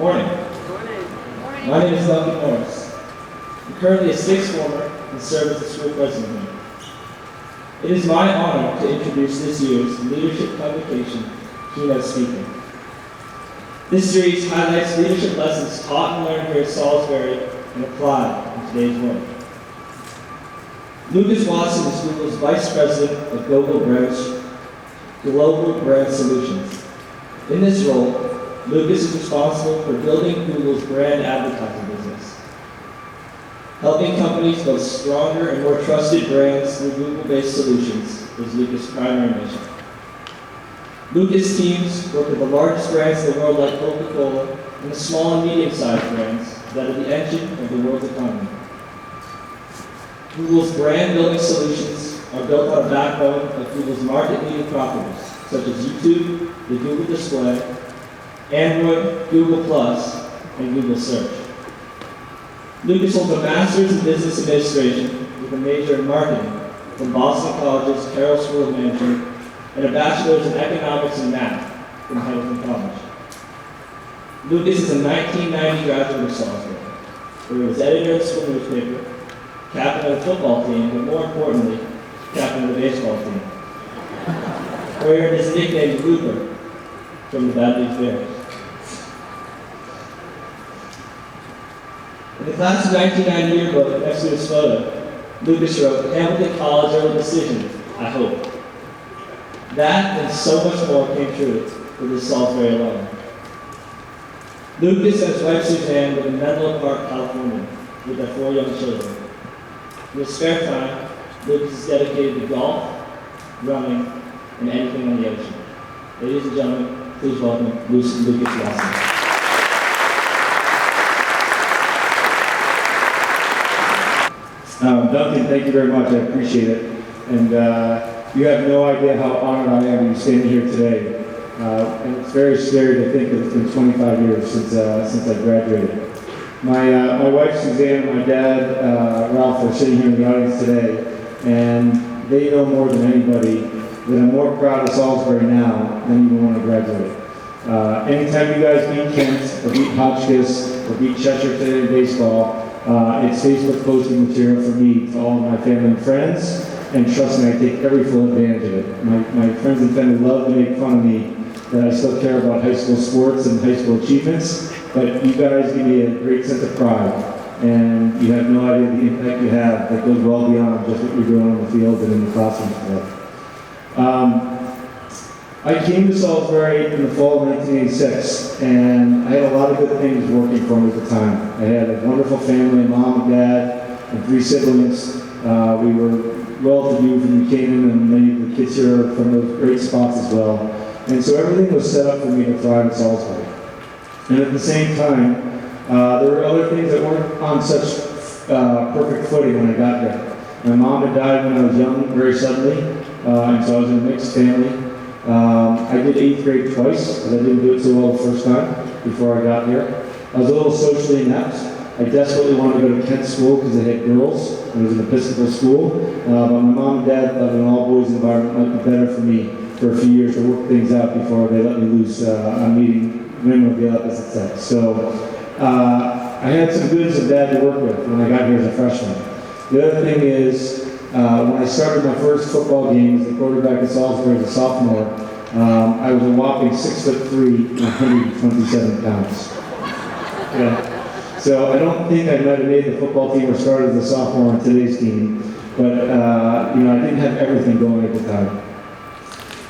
Morning. My name is Duncan Morris. I'm currently a sixth former and serve as the school president here. It is my honor to introduce this year's Leadership Convocation keynote speaker. This series highlights leadership lessons taught and learned here at Salisbury and applied in today's world. Lucas Watson is Google's Vice President of Global Brand Solutions. In this role, Lucas is responsible for building Google's brand advertising business. Helping companies build stronger and more trusted brands through Google-based solutions is Lucas' primary mission. Lucas teams work with the largest brands in the world like Coca-Cola and the small and medium-sized brands that are the engine of the world's economy. Google's brand-building solutions are built on a backbone of Google's market-leading properties, such as YouTube, the Google Display, Android, Google+, and Google Search. Lucas holds a Master's in Business Administration with a major in Marketing from Boston College's Carroll School of Management and a Bachelor's in Economics and Math from Hamilton College. Lucas is a 1990 graduate of Salisbury, where he was editor of the school newspaper, captain of the football team, but more importantly, captain of the baseball team, where he earned his nickname Looper from the Bad News Bears. In the class of 1990 yearbook next to his photo, Lucas wrote, "Hamilton College early decision, I hope." That and so much more came true for this Salisbury alum. Lucas and his wife Suzanne live in Menlo Park, California, with their 4 young children. In his spare time, Lucas is dedicated to golf, running, and anything on the ocean. Ladies and gentlemen, please welcome Lucas Watson. Duncan, thank you very much. I appreciate it. And you have no idea how honored I am to be standing here today. And it's very scary to think that it's been 25 years since I graduated. My wife Suzanne and my dad Ralph are sitting here in the audience today, and they know more than anybody that I'm more proud of Salisbury now than even when I graduated. Anytime you guys beat Kent, or beat Hotchkiss, or beat Cheshire today in baseball, it's Facebook posting material for me to all of my family and friends, and trust me, I take every full advantage of it. My friends and family love to make fun of me that I still care about high school sports and high school achievements, but you guys give me a great sense of pride, and you have no idea the impact you have that goes well beyond just what you're doing on the field and in the classroom today. I came to Salisbury in the fall of 1986, and I had a lot of good things working for me at the time. I had a wonderful family, mom and dad, and 3 siblings. We were well-to-do from New Canaan, and many of the kids here are from those great spots as well. And so everything was set up for me to thrive in Salisbury. And at the same time, there were other things that weren't on such perfect footing when I got there. My mom had died when I was young, very suddenly, and so I was in a mixed family. I did 8th grade twice, but I didn't do it so well the first time before I got here. I was a little socially inept. I desperately wanted to go to Kent School because they had girls. It was an Episcopal school. But my mom and dad thought an all-boys environment might be better for me for a few years to work things out before they let me loose on meeting women of the opposite sex. So I had some good and bad to work with when I got here as a freshman. The other thing is, when I started my first football game as the quarterback at Salisbury as a sophomore, I was a whopping 6'3" and 127 pounds. Yeah. So I don't think I might have made the football team or started as a sophomore on today's team, but I didn't have everything going at the time.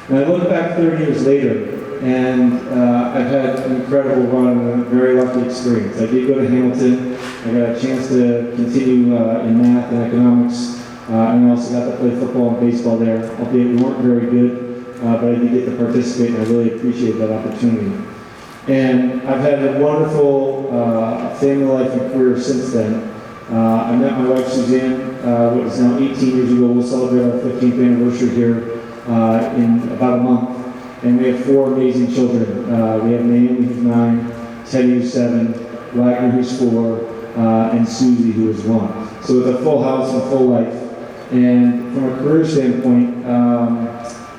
And I look back 30 years later, and I've had an incredible run and a very lucky experience. I did go to Hamilton. I got a chance to continue in math and economics. And I also got to play football and baseball there, albeit we weren't very good, but I did get to participate, and I really appreciate that opportunity. And I've had a wonderful family life and career since then. I met my wife Suzanne, what is now 18 years ago. We'll celebrate our 15th anniversary here in about a month. And we have 4 amazing children. We have Naomi, who's 9, Teddy, who's 7, Wagner, who's 4, and Susie, who is 1. So it's a full house and full life. And from a career standpoint,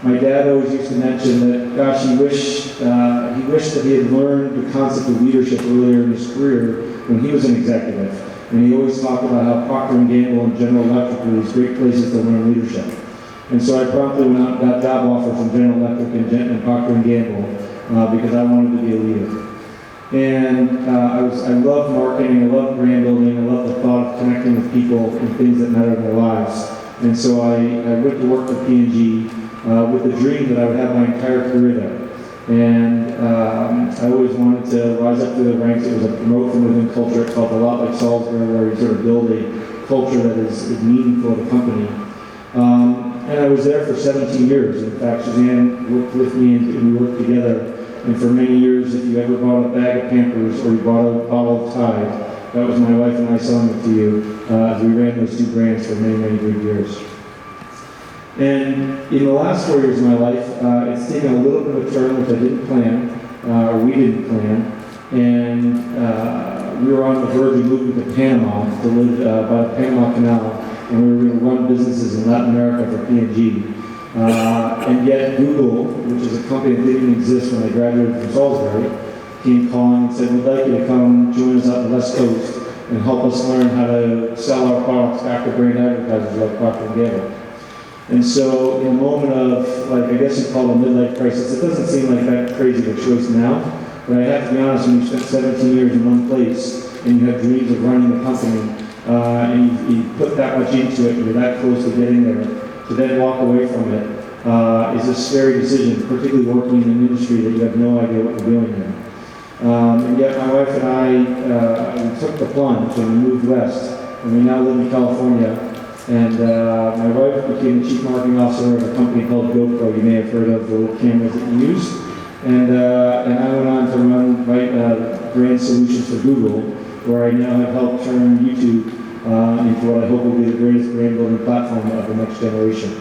my dad always used to mention that, gosh, he wished that he had learned the concept of leadership earlier in his career when he was an executive. And he always talked about how Procter & Gamble and General Electric were these great places to learn leadership. And so I promptly went out and got job offers from General Electric and Procter & Gamble because I wanted to be a leader. And I love marketing, I love brand building, I love the thought of connecting with people and things that matter in their lives. And so I went to work for P&G with the dream that I would have my entire career there. And I always wanted to rise up through the ranks. It was a promote from within culture. It felt a lot like Salisbury, where you sort of build a culture that is meaningful to the company. And I was there for 17 years. In fact, Suzanne worked with me and we worked together. And for many years, if you ever bought a bag of Pampers or you bought a bottle of Tide, that was my wife and I selling it to you as we ran those two brands for many, many good years. And in the last 4 years of my life, it's taken a little bit of a turn which I didn't plan, or we didn't plan. And we were on the verge of moving to Panama to live by the Panama Canal, and we were going to run businesses in Latin America for P&G. And yet Google, which is a company that didn't exist when I graduated from Salisbury, came calling and said, we'd like you to come join us out on the West Coast and help us learn how to sell our products back to brand advertisers like Procter & Gamble. And so in a moment of, like, I guess you'd call it a midlife crisis, it doesn't seem like that crazy of a choice now, but I have to be honest, when you spent 17 years in one place and you have dreams of running the company, and you put that much into it and you're that close to getting there, to then walk away from it is a scary decision, particularly working in an industry that you have no idea what you're doing there. And yet my wife and I we took the plunge and we moved west, and we now live in California. And my wife became the chief marketing officer of a company called GoPro. You may have heard of the little cameras that you use. And I went on to run brand solutions for Google, where I now have helped turn YouTube into what I hope will be the greatest brand building platform of the next generation.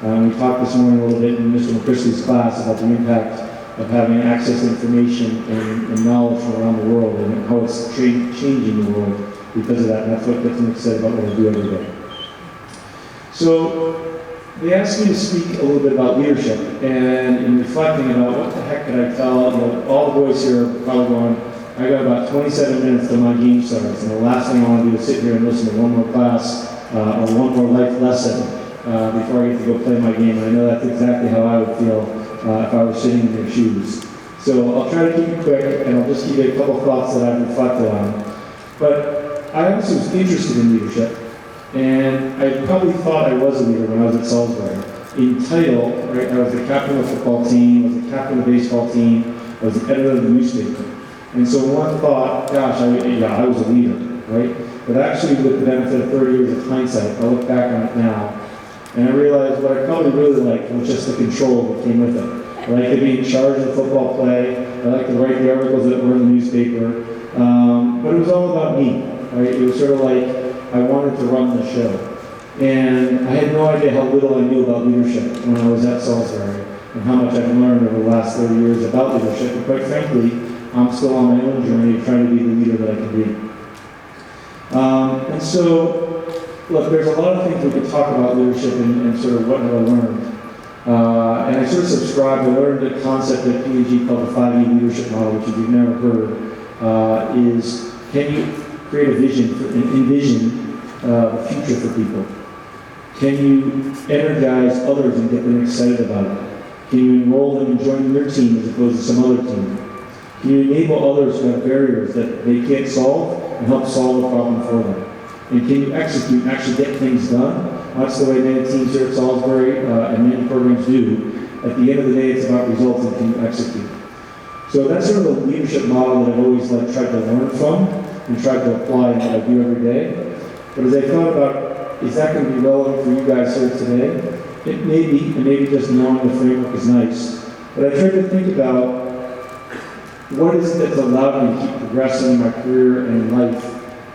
We talked this morning a little bit in Mr. McChristey's class about the impact of having access to information and knowledge from around the world and how it's changing the world because of that. And that's what gets me excited about what I do every day. So they asked me to speak a little bit about leadership, and in reflecting about what the heck could I tell, all the boys here are probably going, I got about 27 minutes till my game starts, and the last thing I want to do is sit here and listen to one more class or one more life lesson before I get to go play my game. And I know that's exactly how I would feel if I was sitting in their shoes. So I'll try to keep it quick, and I'll just give you a couple thoughts that I've reflected on. But I also was interested in leadership, and I probably thought I was a leader when I was at Salisbury. In title, right, I was the captain of the football team, I was the captain of the baseball team, I was the editor of the newspaper. And so one thought, gosh, I was a leader, right? But actually, with the benefit of 30 years of hindsight, I look back on it now, and I realized what I probably really liked was just the control that came with it. I like to be in charge of the football play, I like to write the articles that were in the newspaper, but it was all about me, right? It was sort of like I wanted to run the show. And I had no idea how little I knew about leadership when I was at Salisbury and how much I've learned over the last 30 years about leadership. And quite frankly, I'm still on my own journey trying to be the leader that I can be. And so, look, there's a lot of things we could talk about leadership and sort of what have I learned. And I sort of subscribed. I learned a concept at P&G called the 5E leadership model, which if you've never heard, is can you create a vision, envision a future for people? Can you energize others and get them excited about it? Can you enroll them in joining your team as opposed to some other team? Can you enable others who have barriers that they can't solve and help solve the problem for them? And can you execute and actually get things done? That's the way many teams here at Salisbury and many programs do. At the end of the day, it's about results and can you execute. So that's sort of the leadership model that I've always tried to learn from and tried to apply in what I do every day. But as I thought about, is that going to be relevant for you guys here today? It may be, and maybe just knowing the framework is nice. But I tried to think about what is it that's allowed me to keep progressing in my career and in life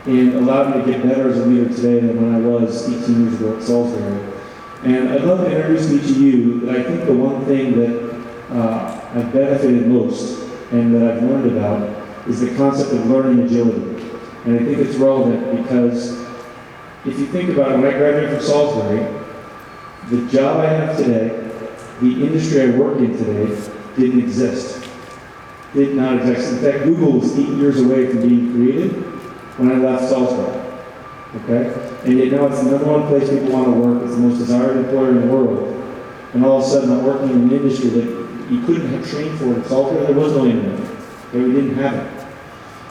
and allowed me to get better as a leader today than when I was 18 years ago at Salisbury. And I'd love to introduce to each of you that I think the one thing that I've benefited most and that I've learned about is the concept of learning agility. And I think it's relevant because if you think about it, when I graduated from Salisbury, the job I have today, the industry I work in today didn't exist. Did not exist. In fact, Google was 8 years away from being created when I left Salisbury. Okay? And yet now it's the number one place people want to work. It's the most desired employer in the world. And all of a sudden I'm working in an industry that you couldn't have trained for in Salisbury. There was no internet. Okay? We didn't have it.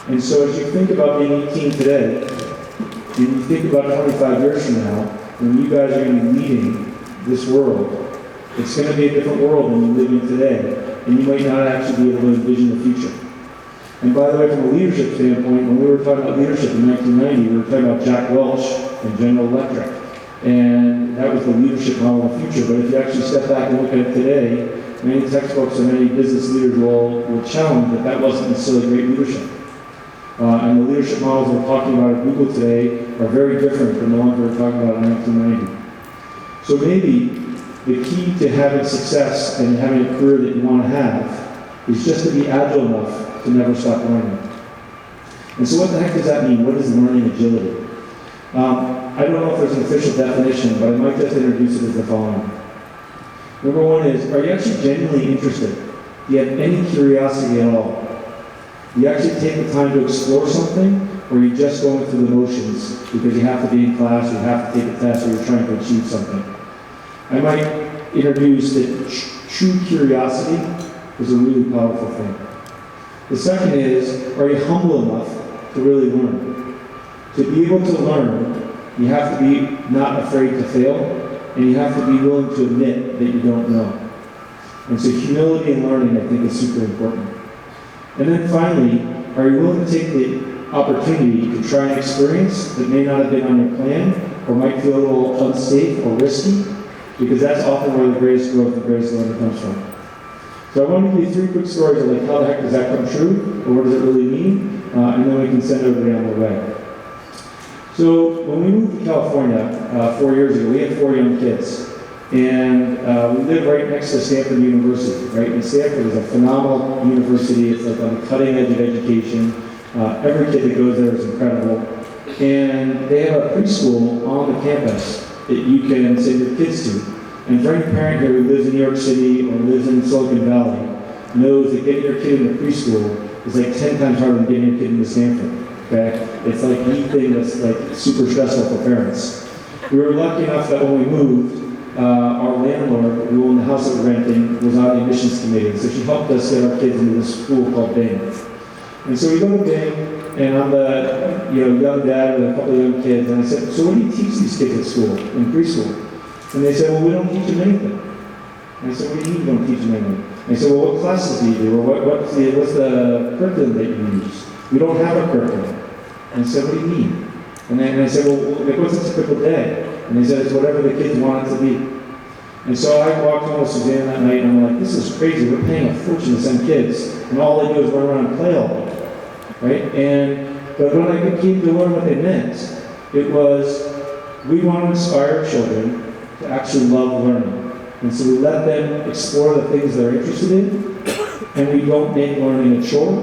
And so as you think about being 18 today, and you think about 25 years from now, when you guys are going to be leading this world, it's going to be a different world than you live in today, and you might not actually be able to envision the future. And by the way, from a leadership standpoint, when we were talking about leadership in 1990, we were talking about Jack Welch and General Electric, and that was the leadership model of the future. But if you actually step back and look at it today, many textbooks and many business leaders will challenge that that wasn't necessarily great leadership. And the leadership models we're talking about at Google today are very different from the ones we were talking about in 1990. So maybe the key to having success and having a career that you want to have is just to be agile enough to never stop learning. And so what the heck does that mean? What is learning agility? I don't know if there's an official definition, but I might just introduce it as the following. Number one is, are you actually genuinely interested? Do you have any curiosity at all? Do you actually take the time to explore something, or are you just going through the motions because you have to be in class, or you have to take a test, or you're trying to achieve something? I might introduce that true curiosity is a really powerful thing. The second is, are you humble enough to really learn? To be able to learn, you have to be not afraid to fail, and you have to be willing to admit that you don't know. And so humility in learning, I think, is super important. And then finally, are you willing to take the opportunity to try an experience that may not have been on your plan, or might feel a little unsafe or risky? Because that's often where the greatest growth and greatest learning comes from. So I want to give you 3 quick stories of like, how the heck does that come true, or what does it really mean? And then we can send everybody on their way. So when we moved to California 4 years ago, we had 4 young kids. And we live right next to Stanford University, right? And Stanford is a phenomenal university. It's like on the cutting edge of education. Every kid that goes there is incredible. And they have a preschool on the campus that you can send your kids to. And for any parent here who lives in New York City or lives in Silicon Valley knows that getting your kid into preschool is like 10 times harder than getting your kid into Stanford, okay? It's like the thing that's like super stressful for parents. We were lucky enough that when we moved, our landlord, who owned the house that we're renting, was on the admissions committee. So she helped us get our kids into this school called Bing. And so we go to Bing, and I'm the young dad with a couple of young kids, and I said, so what do you teach these kids at school, in preschool? And they said, well, we don't teach them anything. And I said, what do you mean you don't teach them anything? And they said, well, what classes do you do? Or what's the curriculum that you use? We don't have a curriculum. And I said, what do you mean? And I said, well, what's a typical day? And they said, it's whatever the kids want it to be. And so I walked home with Suzanne that night, and I'm like, this is crazy. We're paying a fortune to send kids, and all they do is run around and play all day, right? But when I came to learn what they meant, it was, we want to inspire children to actually love learning. And so we let them explore the things they're interested in, and we don't make learning a chore.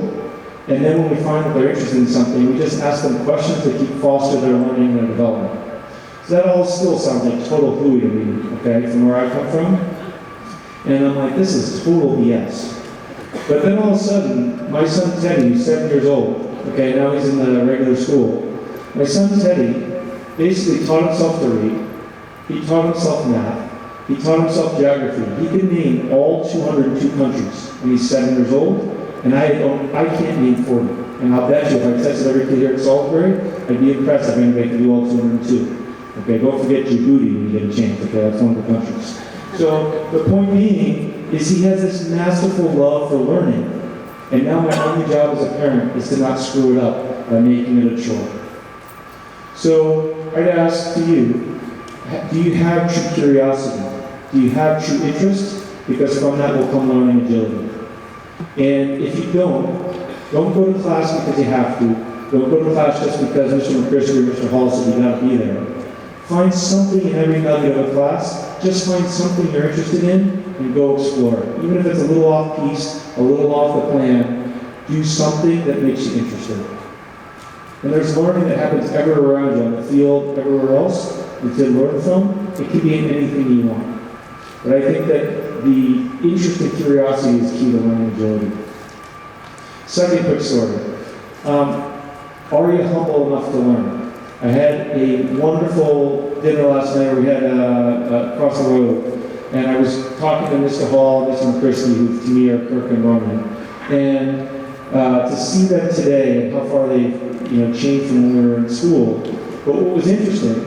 And then when we find that they're interested in something, we just ask them questions to keep foster their learning and their development. So that all still sounds like total hooey to me, okay, from where I come from. And I'm like, this is total BS. But then all of a sudden, my son Teddy, who's 7 years old, okay, now he's in the regular school. My son Teddy basically taught himself to read. He taught himself math. He taught himself geography. He could name all 202 countries, and he's 7 years old. And I can't name 40. And I'll bet you, if I tested every kid here at Salisbury, I'd be impressed if anybody could do all 202. Okay, don't forget Djibouti when you get a chance, okay, that's one of the countries. So the point being is he has this masterful love for learning. And now my only job as a parent is to not screw it up by making it a chore. So I'd ask to you, do you have true curiosity? Do you have true interest? Because from that will come learning agility. And if you don't go to class because you have to. Don't go to class just because Mr. McChrysty or Mr. Hall said you got to be there. Find something in every nugget of a class. Just find something you're interested in and go explore it. Even if it's a little off piece, a little off the plan, do something that makes you interested. And there's learning that happens everywhere around you, on the field, everywhere else, that you learn from. It can be in anything you want. But I think that the interest and curiosity is key to learning agility. Second quick story. Are you humble enough to learn? I had a wonderful dinner last night. We had across the road, and I was talking to Mr. Hall, Mr. McChristy, who to me are Kirk and Roman, and to see them today and how far they've changed from when we were in school. But what was interesting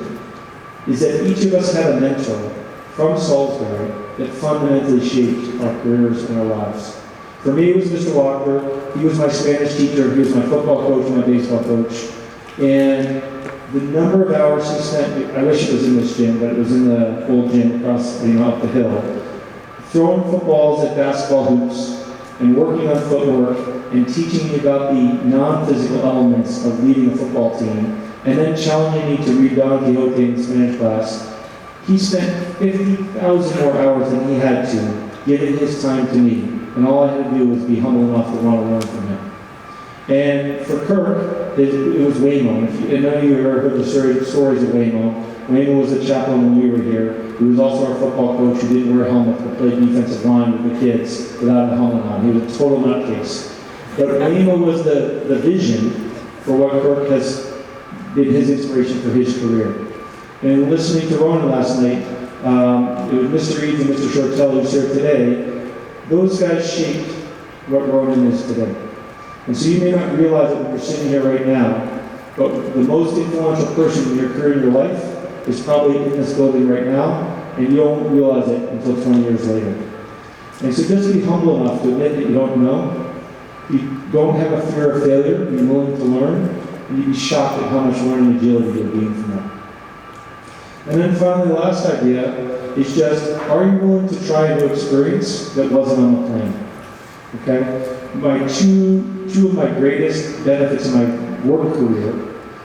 is that each of us had a mentor from Salisbury that fundamentally shaped our careers and our lives. For me, it was Mr. Walker. He was my Spanish teacher. He was my football coach, my baseball coach. And the number of hours he spent, I wish it was in this gym, but it was in the old gym across, up the hill, throwing footballs at basketball hoops and working on footwork and teaching me about the non-physical elements of leading a football team, and then challenging me to read Don Quixote in Spanish class. He spent 50,000 more hours than he had to giving his time to me. And all I had to do was be humble enough to want to learn from him. And for Kirk, it was Waymo. And none of you have heard the stories of Waymo. Waymo was the chaplain when we were here. He was also our football coach who didn't wear a helmet but played defensive line with the kids without a helmet on. He was a total nutcase. But Waymo was the vision for what Kirk has been his inspiration for his career. And listening to Ronan last night, it was Mr. Eads and Mr. Shortell who's here today. Those guys shaped what Ronan is today. And so you may not realize that when you're sitting here right now, but the most influential person in your career in your life is probably in this building right now, and you won't realize it until 20 years later. And so just be humble enough to admit that you don't know. You don't have a fear of failure. Be willing to learn, and you'd be shocked at how much learning agility you'll gain from that. And then finally, the last idea is just, are you willing to try a new experience that wasn't on the plan? Okay? Two of my greatest benefits in my work career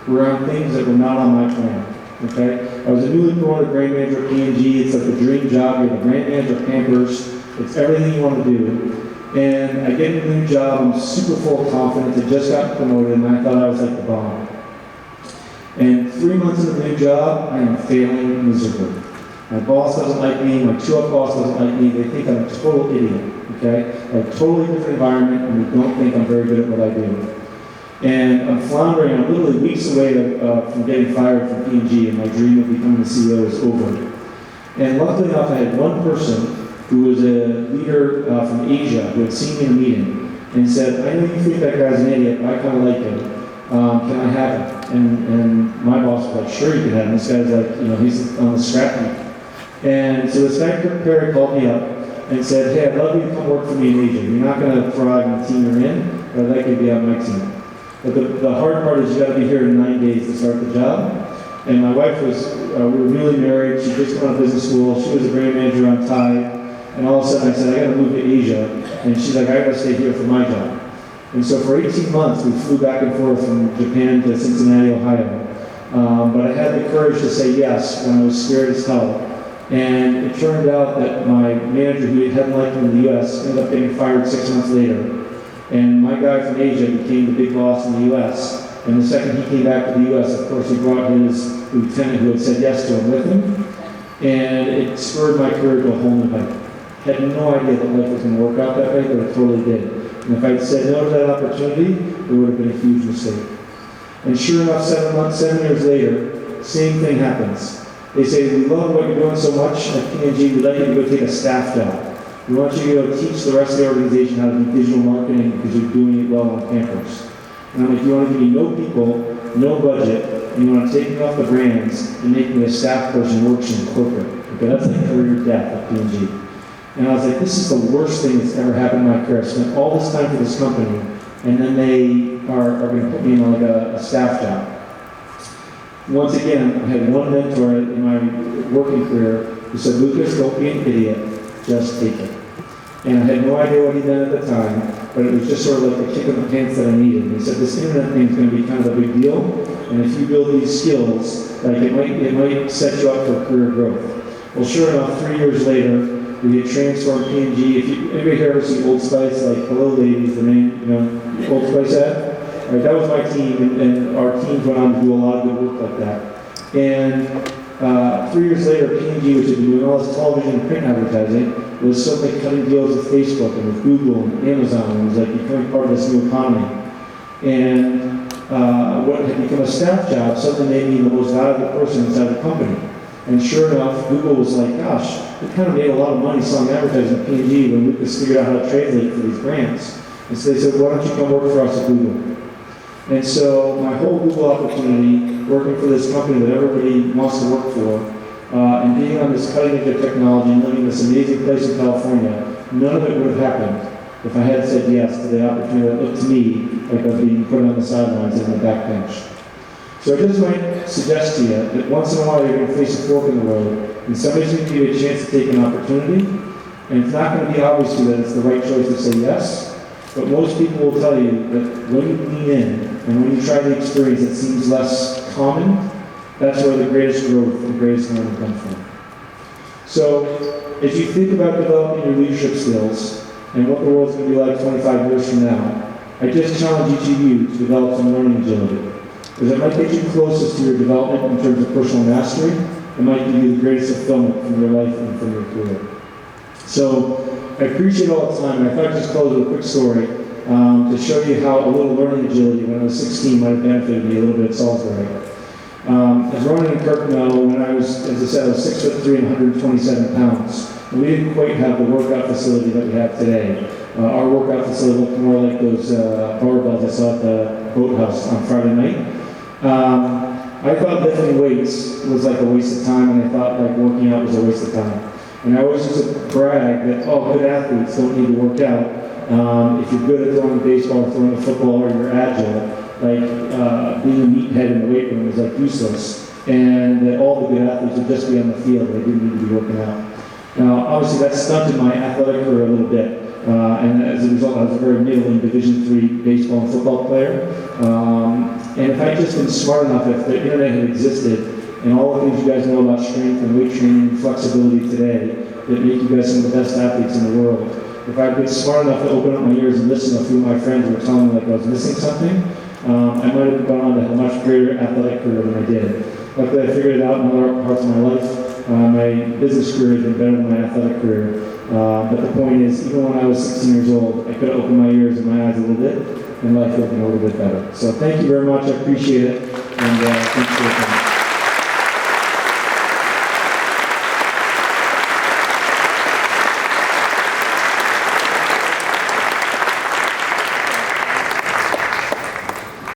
were on things that were not on my plan. Okay? I was a newly promoted brand manager at P&G. It's like a dream job. You're the brand manager of Pampers. It's everything you want to do. And I get a new job. I'm super full of confidence. I just got promoted, and I thought I was like the bomb. And 3 months into the new job, I am failing miserably. My boss doesn't like me, my two-up boss doesn't like me, they think I'm a total idiot, okay? A totally different environment, and they don't think I'm very good at what I do. And I'm floundering, I'm literally weeks away from getting fired from P&G, and my dream of becoming the CEO is over. And luckily enough, I had one person who was a leader from Asia who had seen me in a meeting and said, I know you think that guy's an idiot, but I kind of like him. Can I have him? And my boss was like, sure you can have him. This guy's like, he's on the scrap heap. And so this guy, Kirk Perry, called me up and said, hey, I'd love you to come work for me in Asia. You're not going to thrive in the team you're in, but I'd like you to be on my team. But the hard part is you got to be here in 9 days to start the job. And my wife was, we were newly married. She just went to business school. She was a brand manager on Tide. And all of a sudden I said, I got to move to Asia. And she's like, I got to stay here for my job. And so for 18 months, we flew back and forth from Japan to Cincinnati, Ohio. But I had the courage to say yes when I was scared as hell. And it turned out that my manager, who hadn't liked me in the U.S., ended up getting fired 6 months later. And my guy from Asia became the big boss in the U.S. And the second he came back to the U.S., of course, he brought his lieutenant who had said yes to him with him. And it spurred my career to a whole new height. Had no idea that life was going to work out that way, but it totally did. And if I'd said no to that opportunity, it would have been a huge mistake. And sure enough, 7 years later, same thing happens. They say, we love what you're doing so much at P&G, we'd like you to go take a staff job. We want you to go teach the rest of the organization how to do digital marketing because you're doing it well on campus. And I'm like, you want to give me no people, no budget, and you want to take me off the brands and make me a staff person who works in corporate. Okay, that's like career death at P&G. And I was like, this is the worst thing that's ever happened in my career. I spent all this time for this company, and then they are going to put me in like a staff job. Once again, I had one mentor in my working career who said, Lucas, don't be an idiot, just take it. And I had no idea what he'd done at the time, but it was just sort of like the kick in the pants that I needed. And he said, this internet thing is going to be kind of a big deal, and if you build these skills, like it might set you up for career growth. Well, sure enough, 3 years later, we had transformed P&G. If you anybody here ever see Old Spice, like Hello Ladies, the name, Old Spice ad? Right, that was my team, and our teams went on to do a lot of good work like that. And 3 years later, P&G, which had been doing all this television and print advertising, was suddenly cutting deals with Facebook and with Google and Amazon, and was like becoming part of this new economy. And what had become a staff job suddenly made me the most valuable person inside the company. And sure enough, Google was like, gosh, we kind of made a lot of money selling advertising at P&G when Lucas figured out how to translate for these brands. And so they said, why don't you come work for us at Google? And so my whole Google opportunity, working for this company that everybody wants to work for, and being on this cutting edge of technology and living in this amazing place in California, none of it would have happened if I had said yes to the opportunity that looked to me like I was being put on the sidelines and on the back bench. So I just might suggest to you that once in a while you're going to face a fork in the road, and somebody's going to give you a chance to take an opportunity, and it's not going to be obvious to you that it's the right choice to say yes, but most people will tell you that when you lean in, and when you try the experience that seems less common, that's where the greatest growth and greatest learning comes from. So, as you think about developing your leadership skills, and what the world's going to be like 25 years from now, I just challenge each of you to develop some learning agility. Because it might get you closest to your development in terms of personal mastery. It might give you the greatest fulfillment from your life and from your career. So, I appreciate all the time, and I thought I'd just close with a quick story to show you how a little learning agility when I was 16 might have benefited me a little bit at Salisbury. As Ronan and Kirk know, when I was, as I said, I was 6'3" and 127 pounds. And we didn't quite have the workout facility that we have today. Our workout facility looked more like those barbells I saw at the boathouse on Friday night. I thought lifting weights was like a waste of time, and I thought like working out was a waste of time. And I always used to brag that, oh, good athletes don't need to work out. If you're good at throwing a baseball or throwing a football or you're agile, like being a meathead in the weight room was like useless. And that all the good athletes would just be on the field, they didn't need to be working out. Now, obviously that stunted my athletic career a little bit. And as a result, I was a very middling Division III baseball and football player. And if I'd just been smart enough, if the internet had existed, and all the things you guys know about strength and weight training and flexibility today that make you guys some of the best athletes in the world, if I'd been smart enough to open up my ears and listen to a few of my friends who were telling me like I was missing something, I might have gone on to have a much greater athletic career than I did. Luckily, I figured it out in other parts of my life. My business career has been better than my athletic career. But the point is, even when I was 16 years old, I could have opened my ears and my eyes a little bit, and life would have been a little bit better. So thank you very much. I appreciate it. And thanks for your time.